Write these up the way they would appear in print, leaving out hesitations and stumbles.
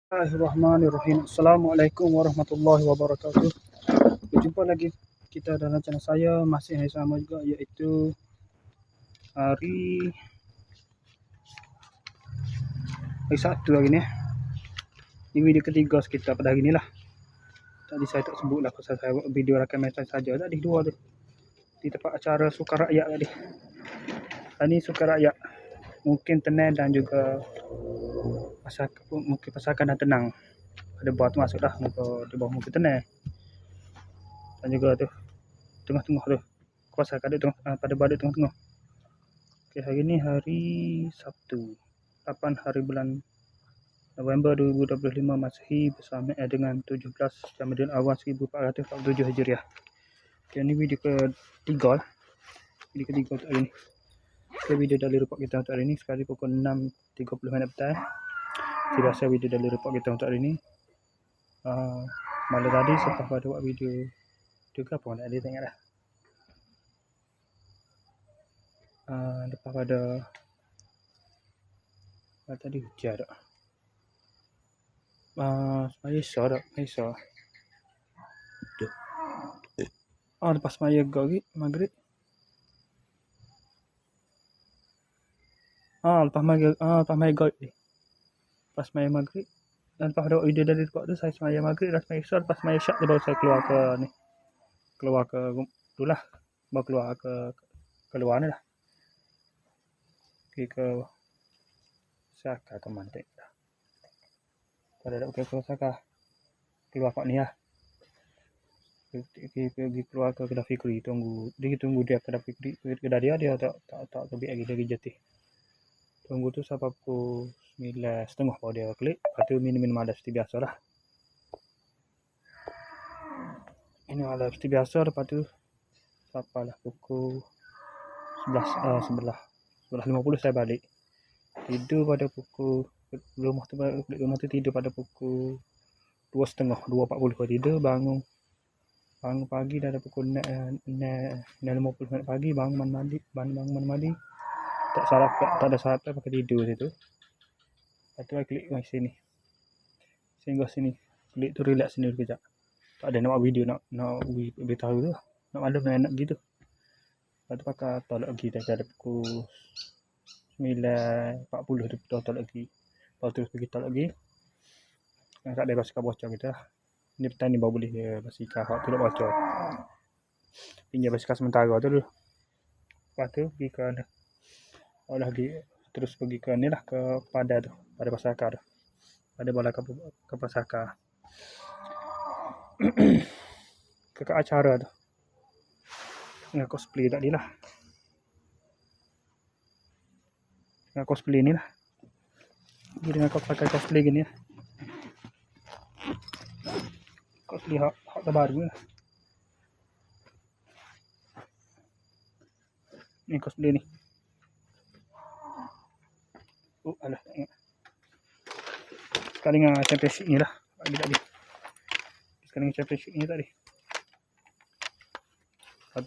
Bismillahirrahmanirrahim. Assalamualaikum warahmatullahi wabarakatuh. Berjumpa lagi kita dalam channel saya, masih hari sama juga, iaitu hari Sabtu hari ni. Ini video ketiga kita pada hari ni lah. Tadi saya tak sebut lah pasal saya buat video rakaman saja tadi dua tu. Di tempat acara Sukan Rakyat tadi. Ini Sukan Rakyat. Mungkin tenang dan juga mungkin pasakan dan tenang. Ada buah tu masuk dah di bawah mungkin tenang. Dan juga tu tengah-tengah tu. Kuasa kadang pada badan tengah-tengah. Okay, hari ni hari Sabtu 8 hari bulan November 2025 Masehi bersama dengan 17 Ramadan Awal 1447 Hijriah. Okay, ni video ketiga lah. Video ketiga untuk hari ni. Okay, video dari report kita untuk hari ni sekali pukul 6.30 petang. Biasa video dari report kita untuk hari ni. Malam tadi selepas pada buat video juga apa nak ada tengok dah. Lepas pada tadi hujan tak. Malaysia tak, Malaysia. Lepas maya maghrib. Lepas maya maghrib. Dan lepas ada video dari report tu saya semaya maghrib dan semaya isyak. Lepas semaya isyak tu baru saya keluar ke ni. Keluar ke tu lah. Baru keluar ke luar ni lah. Pergi ke Saka ke Mantek dah. Pada dah ke Saka. Keluar kat ni lah. Pergi keluar ke Kedai Fikri, tunggu dia Kedai Fikri, kedai dia tak terbit lagi dari Jati. Tunggu tu sampai pukul 9.30 baru dia klik. Lepas tu minum ada seperti biasa lah. Minum ada seperti biasa. Lepas tu sampai lah pukul 11.50 saya balik. Tidur pada pukul rumah tu tidur pada pukul 2.30 2.40 tidur. Bangun pagi dah ada pukul 6.50 pagi. Bangun mandi. Tak ada sarapan pakai tidur situ. Lepas tu saya klik sini. Singgah sini. Klik tu relax sini kejap. Tak ada nak buat video nak beritahu tu. Nak malam nak gitu. Lepas tu pakai tolak lagi dah ada pukul 9.40 tu tolak lagi. Lepas tu pergi tolak lagi. Yang tak ada basikal bocor kita lah. Ni petang ni baru boleh basikal hak tu nak bocor. Pinjam basikal sementara tu dulu. Lepas tu pergi ke terus pergi ke ni lah, ke Pada tu, pada Pasaka tu. Pada bola ke Pasaka. ke acara tu. Dengan cosplay tadi lah. Dengan cosplay ni lah. Pergi dengan pakai cosplay gini lah. Cosplay hak terbaru lah. Ni cosplay ni. Alah, tengok. Sekali dengan championship ni lah. Tadi. Sekali dengan championship ni tadi. Lepas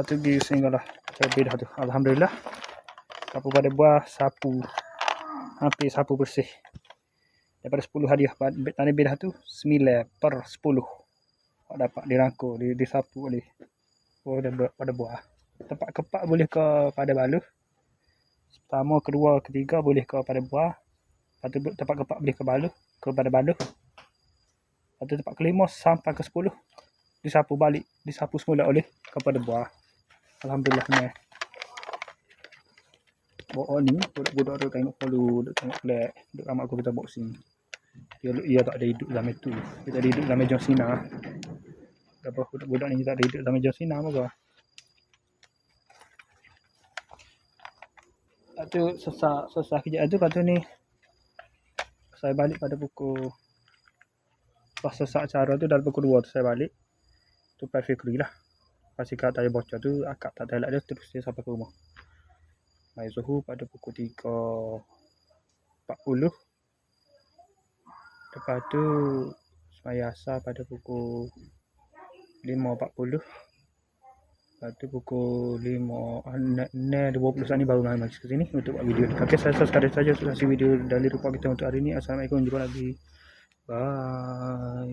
tu pergi sehingga lah. Lebih dah tu. Alhamdulillah. Sapu pada buah, hampir sapu bersih. Daripada 10 hadiah tanda bedah tu 9/10 dapat dirangkul, disapu oleh pada buah. Tempat kepak boleh ke pada baluh. Pertama, kedua, ketiga boleh ke pada buah. Lepas tu tempat kepak boleh ke pada baluh. Lepas tu tempat kelima sampai ke 10 disapu semula oleh kepada buah. Alhamdulillah ni. Bawa ni budak-budak tu tengok follow, tengok flag, duk ramai aku kita boxing. Dia tak ada hidup dalam itu. Dia tak ada hidup dalam John Cena. Budak-budak ni tak ada hidup dalam John Cena moga. Lepas tu sesak kejap tu. Lepas tu ni saya balik pada pukul, pas sesak acara tu dah pukul 2 tu saya balik. Tu Kedai Fikri lah. Pastikan tak ada bocor tu, akak tak telak dia terus dia sampai ke rumah. Mai Zuhur pada pukul 3.40. Lepas tu semaya asar pada pukul 5.40. Lepas Lepas tu pukul 5.20 saat ni baru naik ke sini untuk buat video ni. Okay, saya sekadar saja untuk kasih video dari rumah kita untuk hari ni. Assalamualaikum, jumpa lagi. Bye.